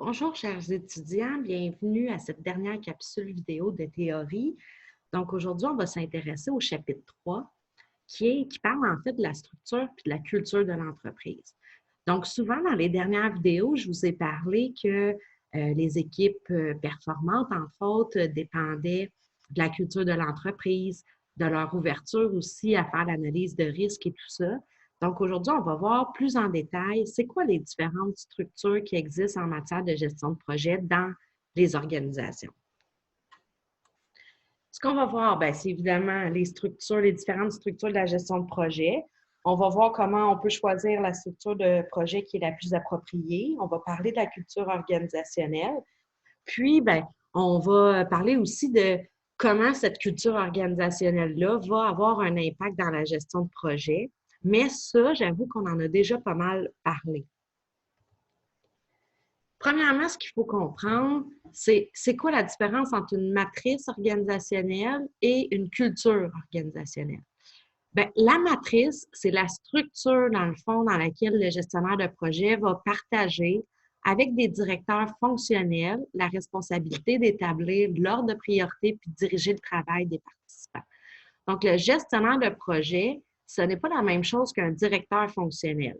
Bonjour, chers étudiants, bienvenue à cette dernière capsule vidéo de théorie. Donc, aujourd'hui, on va s'intéresser au chapitre 3 qui parle en fait de la structure et de la culture de l'entreprise. Donc, souvent, dans les dernières vidéos, je vous ai parlé que les équipes performantes, entre autres, dépendaient de la culture de l'entreprise, de leur ouverture aussi à faire l'analyse de risque et tout ça. Donc, aujourd'hui, on va voir plus en détail c'est quoi les différentes structures qui existent en matière de gestion de projet dans les organisations. Ce qu'on va voir, c'est évidemment les structures, les différentes structures de la gestion de projet. On va voir comment on peut choisir la structure de projet qui est la plus appropriée. On va parler de la culture organisationnelle. Puis, on va parler aussi de comment cette culture organisationnelle-là va avoir un impact dans la gestion de projet. Mais ça, j'avoue qu'on en a déjà pas mal parlé. Premièrement, ce qu'il faut comprendre, c'est quoi la différence entre une matrice organisationnelle et une culture organisationnelle. Bien, la matrice, c'est la structure, dans le fond, dans laquelle le gestionnaire de projet va partager avec des directeurs fonctionnels la responsabilité d'établir l'ordre de priorité puis de diriger le travail des participants. Donc, le gestionnaire de projet, ce n'est pas la même chose qu'un directeur fonctionnel.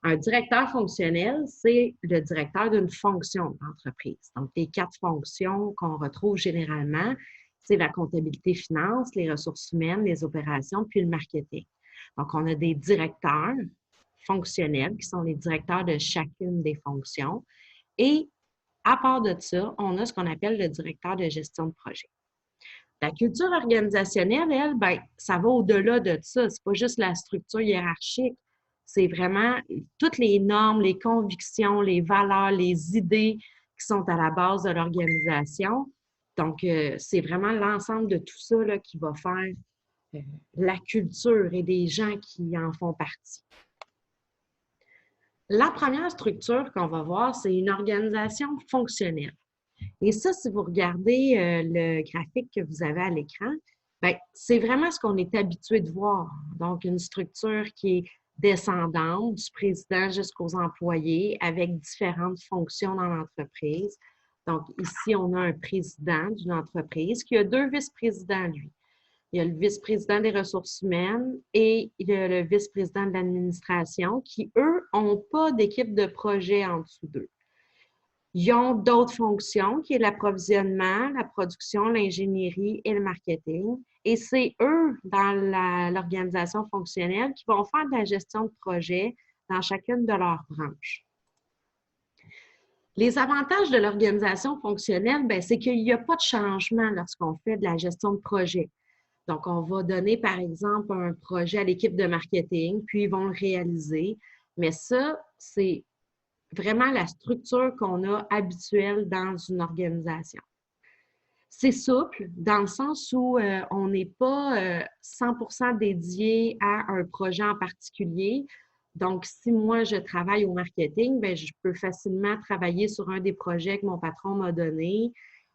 Un directeur fonctionnel, c'est le directeur d'une fonction d'entreprise. Donc, les 4 fonctions qu'on retrouve généralement, c'est la comptabilité finance, les ressources humaines, les opérations, puis le marketing. Donc, on a des directeurs fonctionnels qui sont les directeurs de chacune des fonctions. Et à part de ça, on a ce qu'on appelle le directeur de gestion de projet. La culture organisationnelle, elle, ça va au-delà de ça. C'est pas juste la structure hiérarchique. C'est vraiment toutes les normes, les convictions, les valeurs, les idées qui sont à la base de l'organisation. Donc, c'est vraiment l'ensemble de tout ça là, qui va faire la culture et des gens qui en font partie. La première structure qu'on va voir, c'est une organisation fonctionnelle. Et ça, si vous regardez le graphique que vous avez à l'écran, c'est vraiment ce qu'on est habitué de voir. Donc, une structure qui est descendante du président jusqu'aux employés avec différentes fonctions dans l'entreprise. Donc, ici, on a un président d'une entreprise qui a 2 vice-présidents, lui. Il y a le vice-président des ressources humaines et il y a le vice-président de l'administration qui, eux, n'ont pas d'équipe de projet en dessous d'eux. Ils ont d'autres fonctions qui est l'approvisionnement, la production, l'ingénierie et le marketing. Et c'est eux, dans l'organisation fonctionnelle, qui vont faire de la gestion de projet dans chacune de leurs branches. Les avantages de l'organisation fonctionnelle, c'est qu'il n'y a pas de changement lorsqu'on fait de la gestion de projet. Donc, on va donner, par exemple, un projet à l'équipe de marketing, puis ils vont le réaliser. Mais ça, c'est vraiment la structure qu'on a habituelle dans une organisation. C'est souple dans le sens où on n'est pas 100% dédié à un projet en particulier. Donc, si moi, je travaille au marketing, je peux facilement travailler sur un des projets que mon patron m'a donné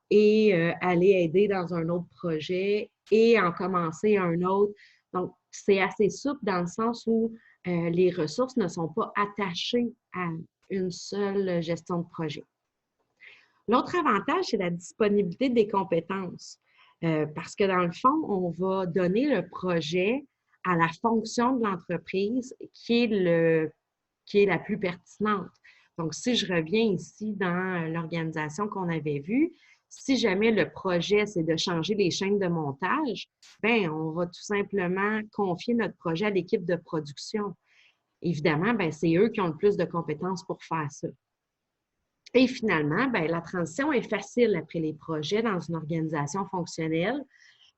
et aller aider dans un autre projet et en commencer un autre. Donc, c'est assez souple dans le sens où les ressources ne sont pas attachées à une seule gestion de projet. L'autre avantage, c'est la disponibilité des compétences. Parce que dans le fond, on va donner le projet à la fonction de l'entreprise qui est la plus pertinente. Donc, si je reviens ici dans l'organisation qu'on avait vue, si jamais le projet, c'est de changer les chaînes de montage, on va tout simplement confier notre projet à l'équipe de production. Évidemment, c'est eux qui ont le plus de compétences pour faire ça. Et finalement, la transition est facile après les projets dans une organisation fonctionnelle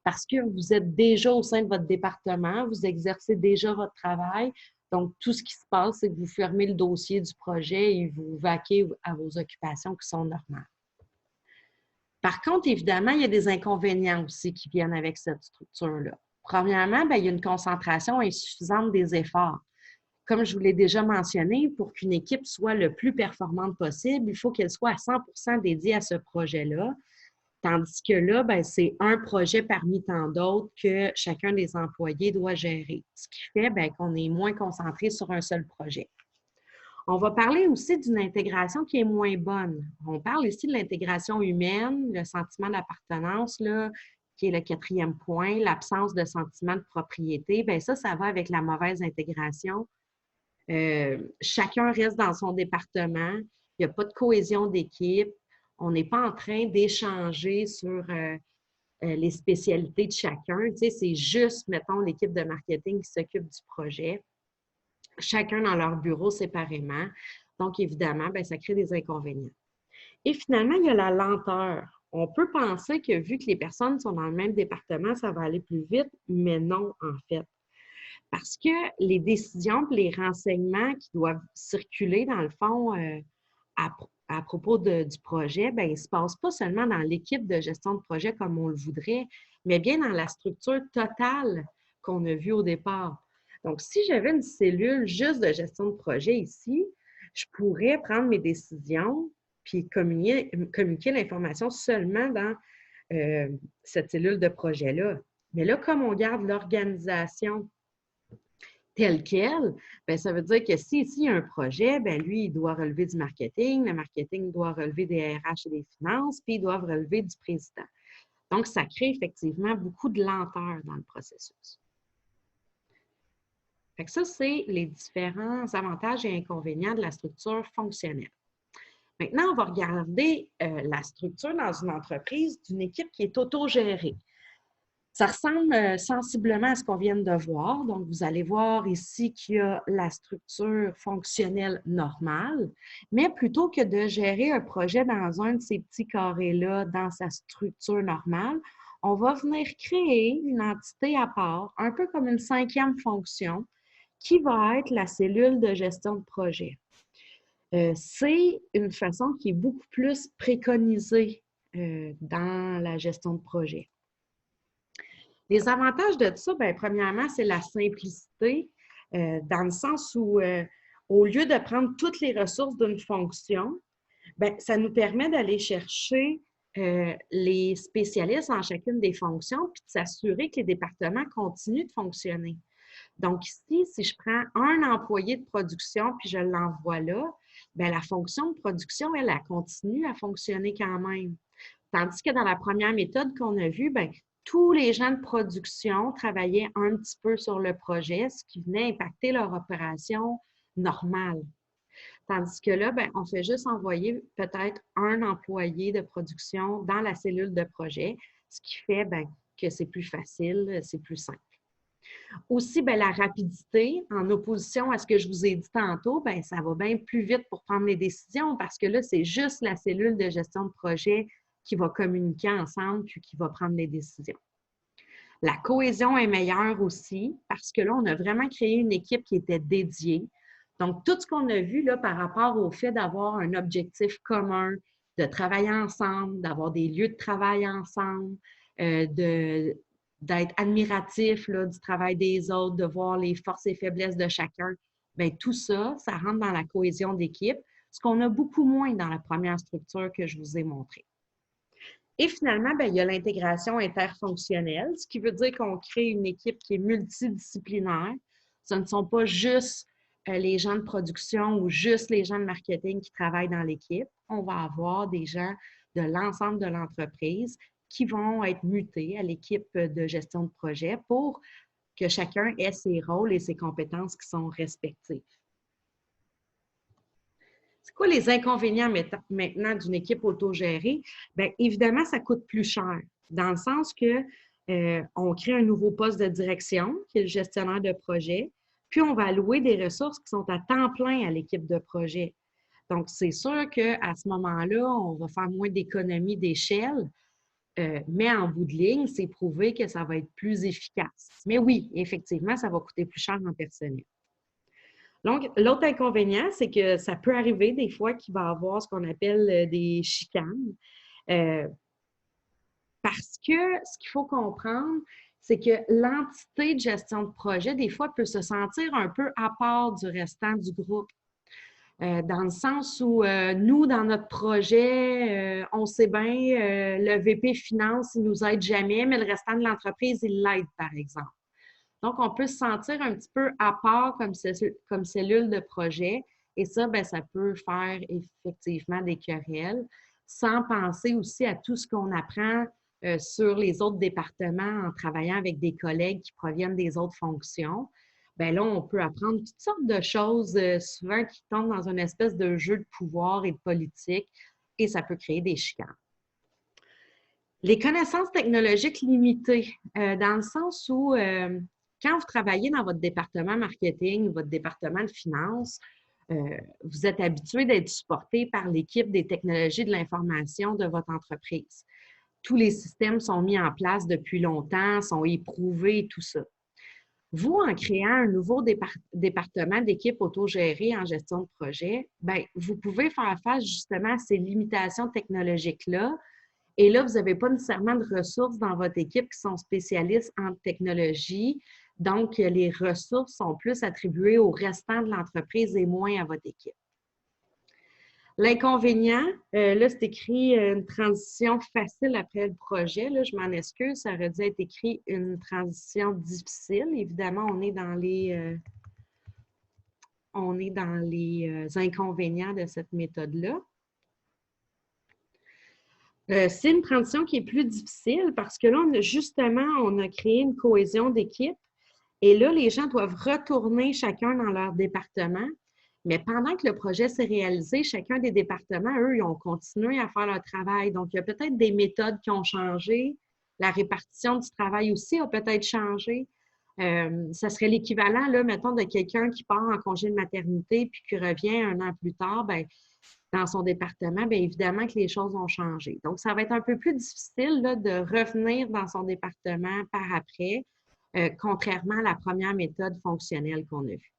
parce que vous êtes déjà au sein de votre département, vous exercez déjà votre travail. Donc, tout ce qui se passe, c'est que vous fermez le dossier du projet et vous vaquez à vos occupations qui sont normales. Par contre, évidemment, il y a des inconvénients aussi qui viennent avec cette structure-là. Premièrement, il y a une concentration insuffisante des efforts. Comme je vous l'ai déjà mentionné, pour qu'une équipe soit le plus performante possible, il faut qu'elle soit à 100% dédiée à ce projet-là. Tandis que là, c'est un projet parmi tant d'autres que chacun des employés doit gérer. Ce qui fait qu'on est moins concentré sur un seul projet. On va parler aussi d'une intégration qui est moins bonne. On parle ici de l'intégration humaine, le sentiment d'appartenance, là, qui est le quatrième point, l'absence de sentiment de propriété. Bien, ça va avec la mauvaise intégration. Chacun reste dans son département. Il n'y a pas de cohésion d'équipe. On n'est pas en train d'échanger sur les spécialités de chacun. Tu sais, c'est juste, mettons, l'équipe de marketing qui s'occupe du projet. Chacun dans leur bureau séparément. Donc, évidemment, bien, ça crée des inconvénients. Et finalement, il y a la lenteur. On peut penser que vu que les personnes sont dans le même département, ça va aller plus vite, mais non, en fait. Parce que les décisions et les renseignements qui doivent circuler, dans le fond, à propos du projet, bien, ils ne se passent pas seulement dans l'équipe de gestion de projet comme on le voudrait, mais bien dans la structure totale qu'on a vue au départ. Donc, si j'avais une cellule juste de gestion de projet ici, je pourrais prendre mes décisions puis communiquer l'information seulement dans cette cellule de projet-là. Mais là, comme on garde l'organisation telle quelle, bien, ça veut dire que si ici il y a un projet, bien, lui, il doit relever du marketing, le marketing doit relever des RH et des finances, puis ils doivent relever du président. Donc, ça crée effectivement beaucoup de lenteur dans le processus. Fait que ça, c'est les différents avantages et inconvénients de la structure fonctionnelle. Maintenant, on va regarder la structure dans une entreprise d'une équipe qui est autogérée. Ça ressemble sensiblement à ce qu'on vient de voir. Donc, vous allez voir ici qu'il y a la structure fonctionnelle normale, mais plutôt que de gérer un projet dans un de ces petits carrés-là, dans sa structure normale, on va venir créer une entité à part, un peu comme une cinquième fonction, qui va être la cellule de gestion de projet. C'est une façon qui est beaucoup plus préconisée dans la gestion de projet. Les avantages de ça, bien, premièrement, c'est la simplicité, dans le sens où, au lieu de prendre toutes les ressources d'une fonction, bien, ça nous permet d'aller chercher les spécialistes en chacune des fonctions puis de s'assurer que les départements continuent de fonctionner. Donc ici, si je prends un employé de production puis je l'envoie là, bien, la fonction de production, elle continue à fonctionner quand même. Tandis que dans la première méthode qu'on a vue, bien, tous les gens de production travaillaient un petit peu sur le projet, ce qui venait impacter leur opération normale. Tandis que là, bien, on fait juste envoyer peut-être un employé de production dans la cellule de projet, ce qui fait bien, que c'est plus facile, c'est plus simple. Aussi, bien, la rapidité, en opposition à ce que je vous ai dit tantôt, bien, ça va bien plus vite pour prendre les décisions parce que là, c'est juste la cellule de gestion de projet qui va communiquer ensemble puis qui va prendre les décisions. La cohésion est meilleure aussi parce que là, on a vraiment créé une équipe qui était dédiée. Donc, tout ce qu'on a vu là, par rapport au fait d'avoir un objectif commun, de travailler ensemble, d'avoir des lieux de travail ensemble, d'être admiratif là, du travail des autres, de voir les forces et faiblesses de chacun, bien, tout ça, ça rentre dans la cohésion d'équipe, ce qu'on a beaucoup moins dans la première structure que je vous ai montrée. Et finalement, bien, il y a l'intégration interfonctionnelle, ce qui veut dire qu'on crée une équipe qui est multidisciplinaire. Ce ne sont pas juste les gens de production ou juste les gens de marketing qui travaillent dans l'équipe. On va avoir des gens de l'ensemble de l'entreprise qui vont être mutés à l'équipe de gestion de projet pour que chacun ait ses rôles et ses compétences qui sont respectives. C'est quoi les inconvénients maintenant d'une équipe autogérée? Bien, évidemment, ça coûte plus cher, dans le sens que on crée un nouveau poste de direction, qui est le gestionnaire de projet, puis on va allouer des ressources qui sont à temps plein à l'équipe de projet. Donc, c'est sûr qu'à ce moment-là, on va faire moins d'économies d'échelle, mais en bout de ligne, c'est prouvé que ça va être plus efficace. Mais oui, effectivement, ça va coûter plus cher en personnel. Donc, l'autre inconvénient, c'est que ça peut arriver des fois qu'il va y avoir ce qu'on appelle des chicanes. Parce que ce qu'il faut comprendre, c'est que l'entité de gestion de projet, des fois, peut se sentir un peu à part du restant du groupe. Dans le sens où nous, dans notre projet, on sait bien, le VP Finance, il nous aide jamais, mais le restant de l'entreprise, il l'aide, par exemple. Donc, on peut se sentir un petit peu à part comme cellule de projet Et ça, bien, ça peut faire effectivement des querelles, sans penser aussi à tout ce qu'on apprend sur les autres départements en travaillant avec des collègues qui proviennent des autres fonctions. Bien là, on peut apprendre toutes sortes de choses, souvent qui tombent dans une espèce de jeu de pouvoir et de politique, et ça peut créer des chicanes. Les connaissances technologiques limitées, dans le sens où quand vous travaillez dans votre département marketing, votre département de finances, vous êtes habitué d'être supporté par l'équipe des technologies de l'information de votre entreprise. Tous les systèmes sont mis en place depuis longtemps, sont éprouvés, tout ça. Vous, en créant un nouveau département d'équipe autogérée en gestion de projet, bien, vous pouvez faire face justement à ces limitations technologiques-là. Et là, vous n'avez pas nécessairement de ressources dans votre équipe qui sont spécialistes en technologie. Donc, les ressources sont plus attribuées au restant de l'entreprise et moins à votre équipe. L'inconvénient, là, c'est écrit une transition facile après le projet. Là, je m'en excuse, ça aurait dû être écrit une transition difficile. Évidemment, on est dans les inconvénients de cette méthode-là. C'est une transition qui est plus difficile parce que là, on a créé une cohésion d'équipe et là, les gens doivent retourner chacun dans leur département. Mais pendant que le projet s'est réalisé, chacun des départements, eux, ils ont continué à faire leur travail. Donc, il y a peut-être des méthodes qui ont changé. La répartition du travail aussi a peut-être changé. Ça serait l'équivalent, là, mettons, de quelqu'un qui part en congé de maternité puis qui revient un an plus tard, bien, dans son département, bien évidemment que les choses ont changé. Donc, ça va être un peu plus difficile là, de revenir dans son département par après, contrairement à la première méthode fonctionnelle qu'on a vue.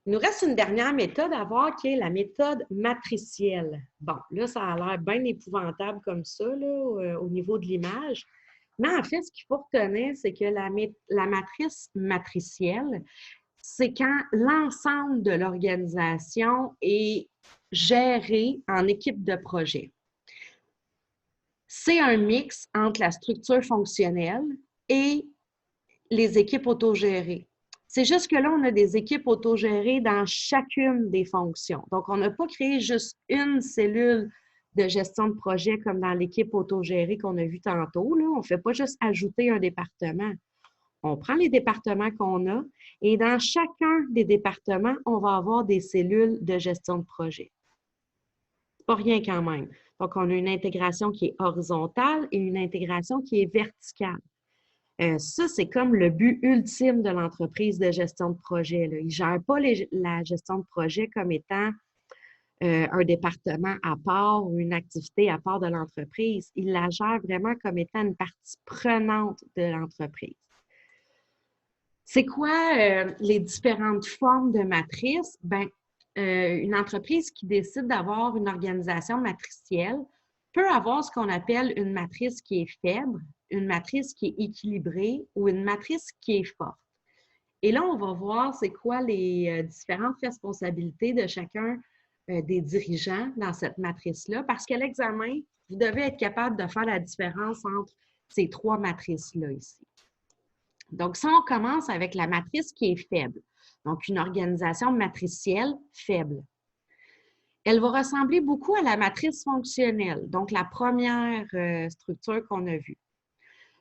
Il nous reste une dernière méthode à voir qui est la méthode matricielle. Bon, là, ça a l'air bien épouvantable comme ça, là, au niveau de l'image. Mais en fait, ce qu'il faut retenir, c'est que la matrice matricielle, c'est quand l'ensemble de l'organisation est géré en équipe de projet. C'est un mix entre la structure fonctionnelle et les équipes autogérées. C'est juste que là, on a des équipes autogérées dans chacune des fonctions. Donc, on n'a pas créé juste une cellule de gestion de projet comme dans l'équipe autogérée qu'on a vu tantôt. Là. On ne fait pas juste ajouter un département. On prend les départements qu'on a et dans chacun des départements, on va avoir des cellules de gestion de projet. C'est pas rien quand même. Donc, on a une intégration qui est horizontale et une intégration qui est verticale. Ça, c'est comme le but ultime de l'entreprise de gestion de projet. Là. Ils ne gèrent pas la gestion de projet comme étant un département à part ou une activité à part de l'entreprise. Ils la gèrent vraiment comme étant une partie prenante de l'entreprise. C'est quoi les différentes formes de matrices? Bien, une entreprise qui décide d'avoir une organisation matricielle peut avoir ce qu'on appelle une matrice qui est faible, une matrice qui est équilibrée ou une matrice qui est forte. Et là, on va voir c'est quoi les différentes responsabilités de chacun des dirigeants dans cette matrice-là, parce qu'à l'examen, vous devez être capable de faire la différence entre ces trois matrices-là ici. Donc, si on commence avec la matrice qui est faible, donc une organisation matricielle faible, elle va ressembler beaucoup à la matrice fonctionnelle, donc la première structure qu'on a vue.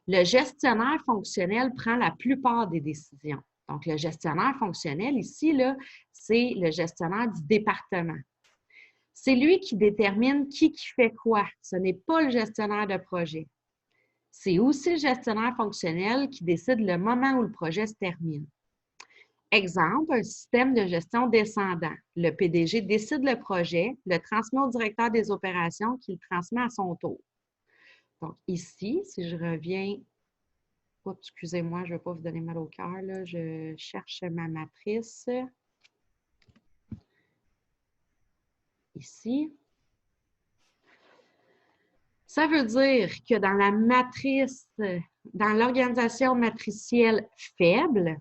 Le gestionnaire fonctionnel prend la plupart des décisions. Donc, le gestionnaire fonctionnel ici, c'est le gestionnaire du département. C'est lui qui détermine qui fait quoi. Ce n'est pas le gestionnaire de projet. C'est aussi le gestionnaire fonctionnel qui décide le moment où le projet se termine. Exemple, un système de gestion descendant. Le PDG décide le projet, le transmet au directeur des opérations qui le transmet à son tour. Donc ici, si je reviens, excusez-moi, je ne vais pas vous donner mal au cœur, là, je cherche ma matrice. Ici. Ça veut dire que dans la matrice, dans l'organisation matricielle faible,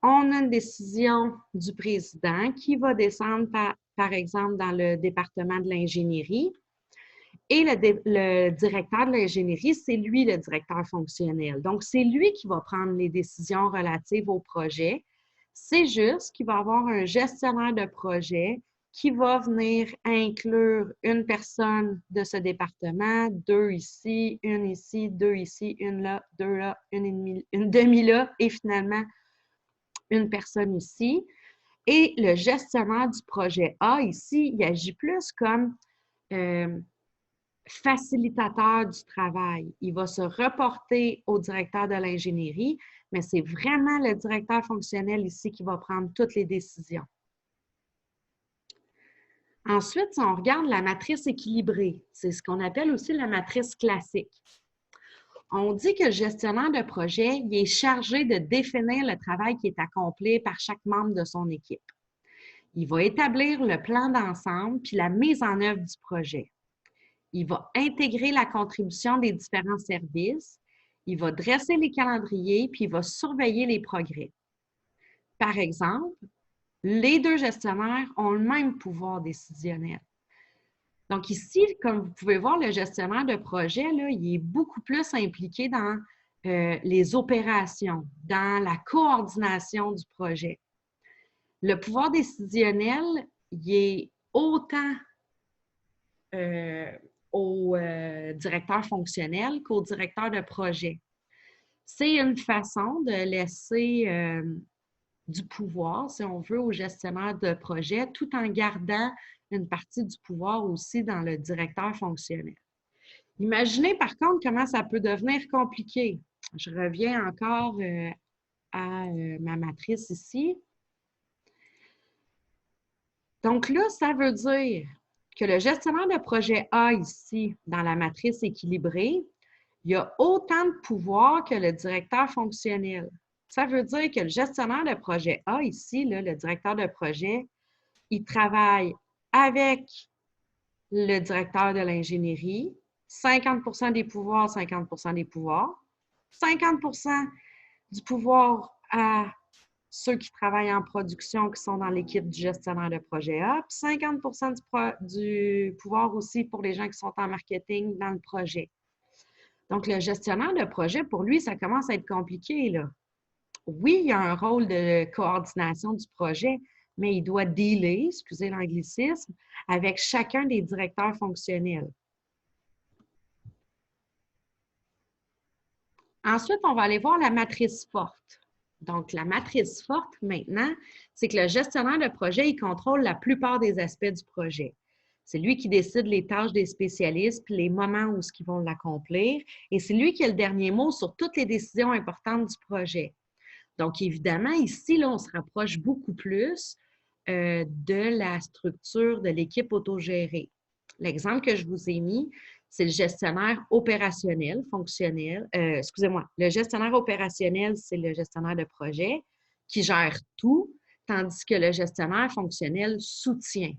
on a une décision du président qui va descendre, par exemple, dans le département de l'ingénierie. Et le directeur de l'ingénierie, c'est lui le directeur fonctionnel. Donc, c'est lui qui va prendre les décisions relatives au projet. C'est juste qu'il va y avoir un gestionnaire de projet qui va venir inclure une personne de ce département, deux ici, deux ici, une là, deux là, une demi là, et finalement une personne ici. Et le gestionnaire du projet A, ici, il agit plus comme facilitateur du travail. Il va se reporter au directeur de l'ingénierie, mais c'est vraiment le directeur fonctionnel ici qui va prendre toutes les décisions. Ensuite, si on regarde la matrice équilibrée, c'est ce qu'on appelle aussi la matrice classique. On dit que le gestionnaire de projet il est chargé de définir le travail qui est accompli par chaque membre de son équipe. Il va établir le plan d'ensemble puis la mise en œuvre du projet. Il va intégrer la contribution des différents services. Il va dresser les calendriers puis il va surveiller les progrès. Par exemple, les deux gestionnaires ont le même pouvoir décisionnel. Donc ici, comme vous pouvez voir, le gestionnaire de projet, là, il est beaucoup plus impliqué dans les opérations, dans la coordination du projet. Le pouvoir décisionnel, il est autant au directeur fonctionnel qu'au directeur de projet. C'est une façon de laisser du pouvoir, si on veut, au gestionnaire de projet, tout en gardant une partie du pouvoir aussi dans le directeur fonctionnel. Imaginez par contre comment ça peut devenir compliqué. Je reviens encore à ma matrice ici. Donc là, ça veut dire que le gestionnaire de projet A ici, dans la matrice équilibrée, il a autant de pouvoir que le directeur fonctionnel. Ça veut dire que le gestionnaire de projet A ici, là, le directeur de projet, il travaille avec le directeur de l'ingénierie, 50 des pouvoirs, 50 des pouvoirs, 50 du pouvoir à ceux qui travaillent en production, qui sont dans l'équipe du gestionnaire de projet A, puis 50 du pouvoir aussi pour les gens qui sont en marketing dans le projet. Donc, le gestionnaire de projet, pour lui, ça commence à être compliqué, là. Oui, il y a un rôle de coordination du projet, mais il doit dealer, excusez l'anglicisme, avec chacun des directeurs fonctionnels. Ensuite, on va aller voir la matrice forte. Donc, la matrice forte, maintenant, c'est que le gestionnaire de projet, il contrôle la plupart des aspects du projet. C'est lui qui décide les tâches des spécialistes puis les moments où ils vont l'accomplir. Et c'est lui qui a le dernier mot sur toutes les décisions importantes du projet. Donc, évidemment, ici, là, on se rapproche beaucoup plus de la structure de l'équipe autogérée. L'exemple que je vous ai mis, c'est le gestionnaire opérationnel, fonctionnel. Excusez-moi, le gestionnaire opérationnel, c'est le gestionnaire de projet qui gère tout, tandis que le gestionnaire fonctionnel soutient.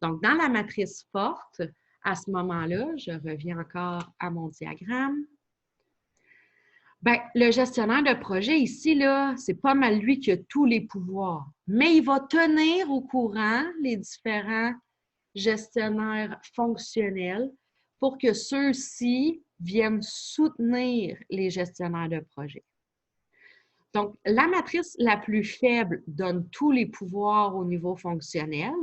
Donc, dans la matrice forte, à ce moment-là, je reviens encore à mon diagramme. Bien, le gestionnaire de projet ici, là, c'est pas mal lui qui a tous les pouvoirs, mais il va tenir au courant les différents gestionnaires fonctionnels pour que ceux-ci viennent soutenir les gestionnaires de projet. Donc, la matrice la plus faible donne tous les pouvoirs au niveau fonctionnel.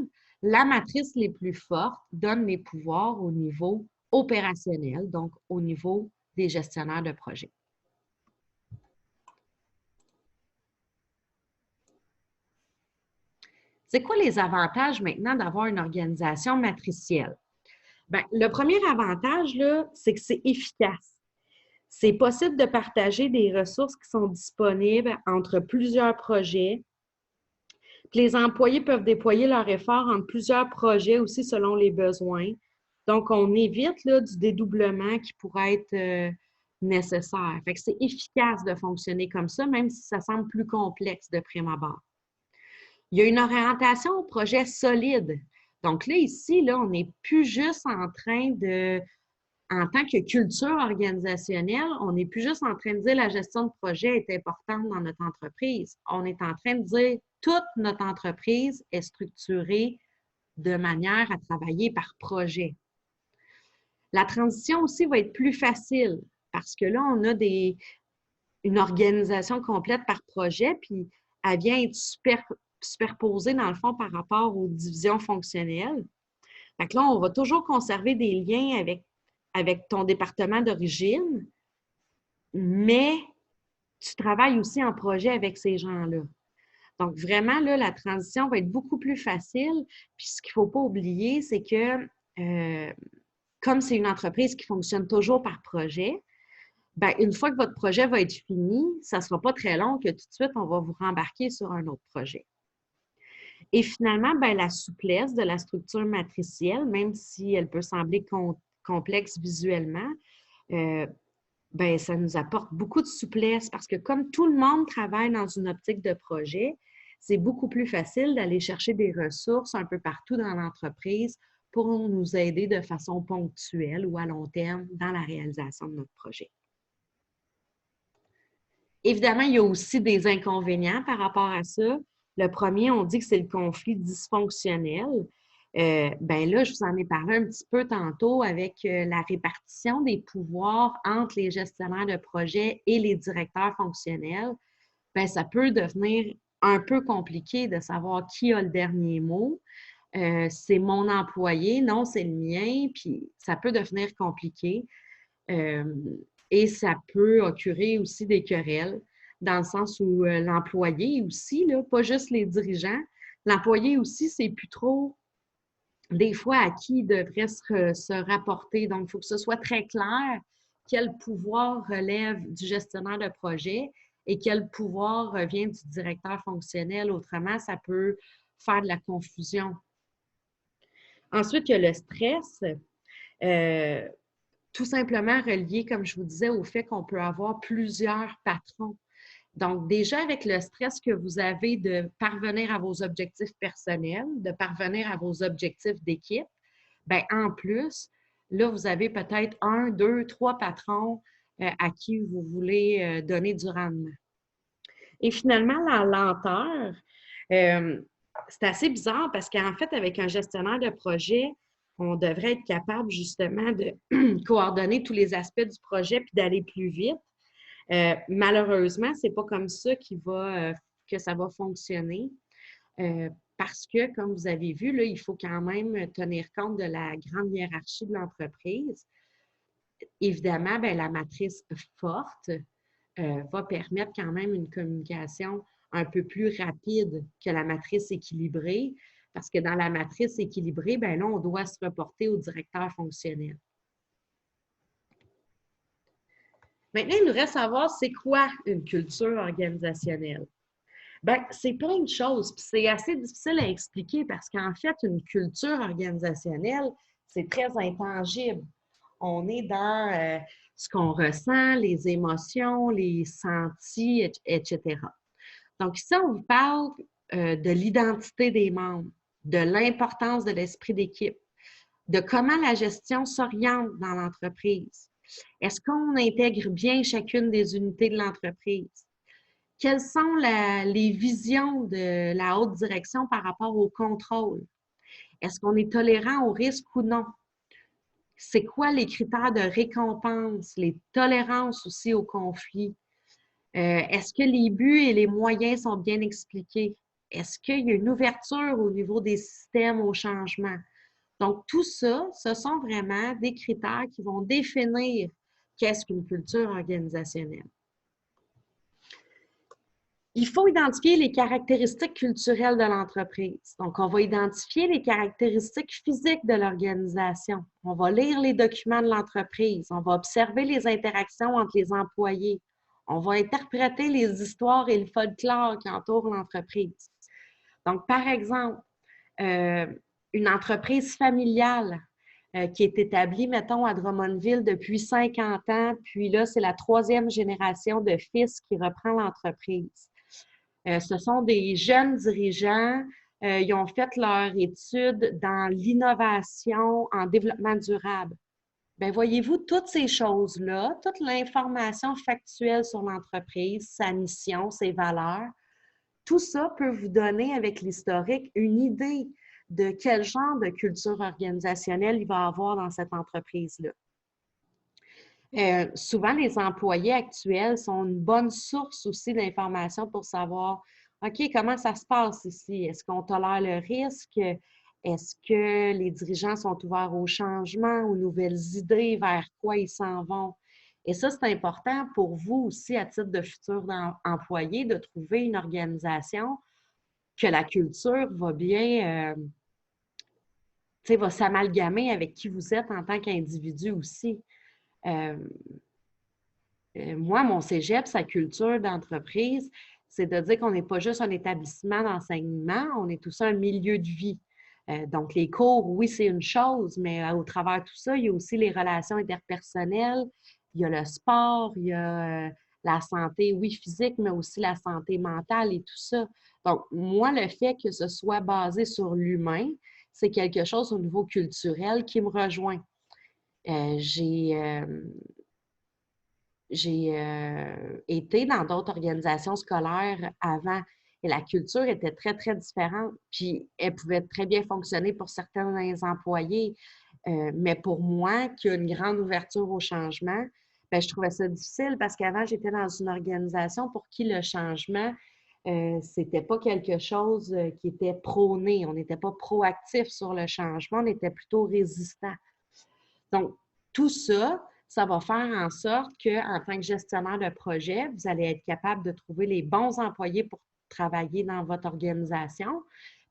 La matrice les plus fortes donne les pouvoirs au niveau opérationnel, donc au niveau des gestionnaires de projet. C'est quoi les avantages maintenant d'avoir une organisation matricielle? Bien, le premier avantage, c'est que c'est efficace. C'est possible de partager des ressources qui sont disponibles entre plusieurs projets. Puis les employés peuvent déployer leurs efforts entre plusieurs projets aussi selon les besoins. Donc, on évite là, du dédoublement qui pourrait être nécessaire. Fait que c'est efficace de fonctionner comme ça, même si ça semble plus complexe de prime abord. Il y a une orientation au projet solide. Donc là, ici, là, on n'est plus juste en train de, en tant que culture organisationnelle, on n'est plus juste en train de dire la gestion de projet est importante dans notre entreprise. On est en train de dire toute notre entreprise est structurée de manière à travailler par projet. La transition aussi va être plus facile parce que là, on a une organisation complète par projet, puis elle vient être superposée, dans le fond, par rapport aux divisions fonctionnelles. Fait que là, on va toujours conserver des liens avec ton département d'origine, mais tu travailles aussi en projet avec ces gens-là. Donc, vraiment, là, la transition va être beaucoup plus facile. Puis, ce qu'il ne faut pas oublier, c'est que comme c'est une entreprise qui fonctionne toujours par projet, bien, une fois que votre projet va être fini, ça ne sera pas très long que tout de suite, on va vous rembarquer sur un autre projet. Et finalement, bien, la souplesse de la structure matricielle, même si elle peut sembler complexe visuellement, bien, ça nous apporte beaucoup de souplesse parce que comme tout le monde travaille dans une optique de projet, c'est beaucoup plus facile d'aller chercher des ressources un peu partout dans l'entreprise pour nous aider de façon ponctuelle ou à long terme dans la réalisation de notre projet. Évidemment, il y a aussi des inconvénients par rapport à ça. Le premier, on dit que c'est le conflit dysfonctionnel. Ben là, je vous en ai parlé un petit peu tantôt avec la répartition des pouvoirs entre les gestionnaires de projet et les directeurs fonctionnels. Ben, ça peut devenir un peu compliqué de savoir qui a le dernier mot. C'est mon employé, non, c'est le mien, puis ça peut devenir compliqué. Et ça peut occurer aussi des querelles, dans le sens où l'employé aussi, là, pas juste les dirigeants, l'employé aussi, c'est plus trop des fois à qui il devrait se rapporter. Donc, il faut que ce soit très clair quel pouvoir relève du gestionnaire de projet et quel pouvoir vient du directeur fonctionnel. Autrement, ça peut faire de la confusion. Ensuite, il y a le stress. Tout simplement relié, comme je vous disais, au fait qu'on peut avoir plusieurs patrons. Donc, déjà, avec le stress que vous avez de parvenir à vos objectifs personnels, de parvenir à vos objectifs d'équipe, bien, en plus, là, vous avez peut-être 1, 2, 3 patrons à qui vous voulez donner du rendement. Et finalement, la lenteur, c'est assez bizarre parce qu'en fait, avec un gestionnaire de projet, on devrait être capable justement de coordonner tous les aspects du projet puis d'aller plus vite. Malheureusement, ce n'est pas comme ça que ça va fonctionner parce que, comme vous avez vu, là, il faut quand même tenir compte de la grande hiérarchie de l'entreprise. Évidemment, bien, la matrice forte va permettre quand même une communication un peu plus rapide que la matrice équilibrée, parce que dans la matrice équilibrée, bien là, on doit se reporter au directeur fonctionnel. Maintenant, il nous reste à savoir c'est quoi une culture organisationnelle. Bien, c'est plein de choses, puis c'est assez difficile à expliquer parce qu'en fait, une culture organisationnelle, c'est très intangible. On est dans ce qu'on ressent, les émotions, les sentis, etc. Donc, ici, on vous parle de l'identité des membres, de l'importance de l'esprit d'équipe, de comment la gestion s'oriente dans l'entreprise. Est-ce qu'on intègre bien chacune des unités de l'entreprise? Quelles sont les visions de la haute direction par rapport au contrôle? Est-ce qu'on est tolérant au risque ou non? C'est quoi les critères de récompense, les tolérances aussi au conflit? Est-ce que les buts et les moyens sont bien expliqués? Est-ce qu'il y a une ouverture au niveau des systèmes au changement? Donc, tout ça, ce sont vraiment des critères qui vont définir qu'est-ce qu'une culture organisationnelle. Il faut identifier les caractéristiques culturelles de l'entreprise. Donc, on va identifier les caractéristiques physiques de l'organisation. On va lire les documents de l'entreprise. On va observer les interactions entre les employés. On va interpréter les histoires et le folklore qui entourent l'entreprise. Donc, par exemple, une entreprise familiale qui est établie, mettons, à Drummondville depuis 50 ans, puis là, c'est la 3e génération de fils qui reprend l'entreprise. Ce sont des jeunes dirigeants. Ils ont fait leur étude dans l'innovation en développement durable. Bien, voyez-vous, toutes ces choses-là, toute l'information factuelle sur l'entreprise, sa mission, ses valeurs, tout ça peut vous donner, avec l'historique, une idée de quel genre de culture organisationnelle il va avoir dans cette entreprise-là. Souvent, les employés actuels sont une bonne source aussi d'informations pour savoir OK, comment ça se passe ici? Est-ce qu'on tolère le risque? Est-ce que les dirigeants sont ouverts au changement, aux nouvelles idées, vers quoi ils s'en vont? Et ça, c'est important pour vous aussi, à titre de futur employé, de trouver une organisation que la culture va bien, tu sais, va s'amalgamer avec qui vous êtes en tant qu'individu aussi. Euh, Moi, mon cégep, sa culture d'entreprise, c'est de dire qu'on n'est pas juste un établissement d'enseignement, on est aussi un milieu de vie. Donc, les cours, oui, c'est une chose, mais au travers de tout ça, il y a aussi les relations interpersonnelles, il y a le sport, il y a la santé, oui, physique, mais aussi la santé mentale et tout ça. Donc, moi, le fait que ce soit basé sur l'humain, c'est quelque chose au niveau culturel qui me rejoint. Euh, j'ai, euh, j'ai été dans d'autres organisations scolaires avant et la culture était très, très différente. Puis elle pouvait très bien fonctionner pour certains employés. Mais pour moi, qui a une grande ouverture au changement, bien, je trouvais ça difficile parce qu'avant, j'étais dans une organisation pour qui le changement, c'était pas quelque chose qui était prôné. On n'était pas proactif sur le changement, on était plutôt résistant. Donc, tout ça, ça va faire en sorte qu'en tant que gestionnaire de projet, vous allez être capable de trouver les bons employés pour travailler dans votre organisation,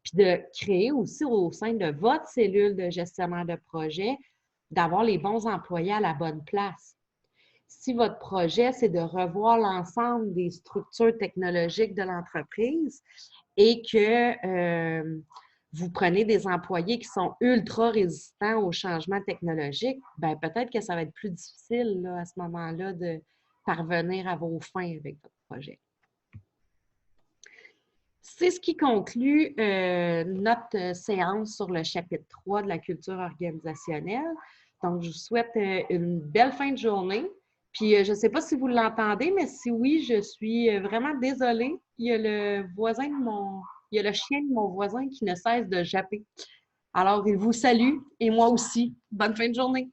puis de créer aussi au sein de votre cellule de gestionnaire de projet, d'avoir les bons employés à la bonne place. Si votre projet, c'est de revoir l'ensemble des structures technologiques de l'entreprise et que vous prenez des employés qui sont ultra résistants aux changements technologiques, bien, peut-être que ça va être plus difficile là, à ce moment-là de parvenir à vos fins avec votre projet. C'est ce qui conclut notre séance sur le chapitre 3 de la culture organisationnelle. Donc, je vous souhaite une belle fin de journée. Puis, je ne sais pas si vous l'entendez, mais si oui, je suis vraiment désolée. Il y a il y a le chien de mon voisin qui ne cesse de japper. Alors, il vous salue et moi aussi. Bonne fin de journée.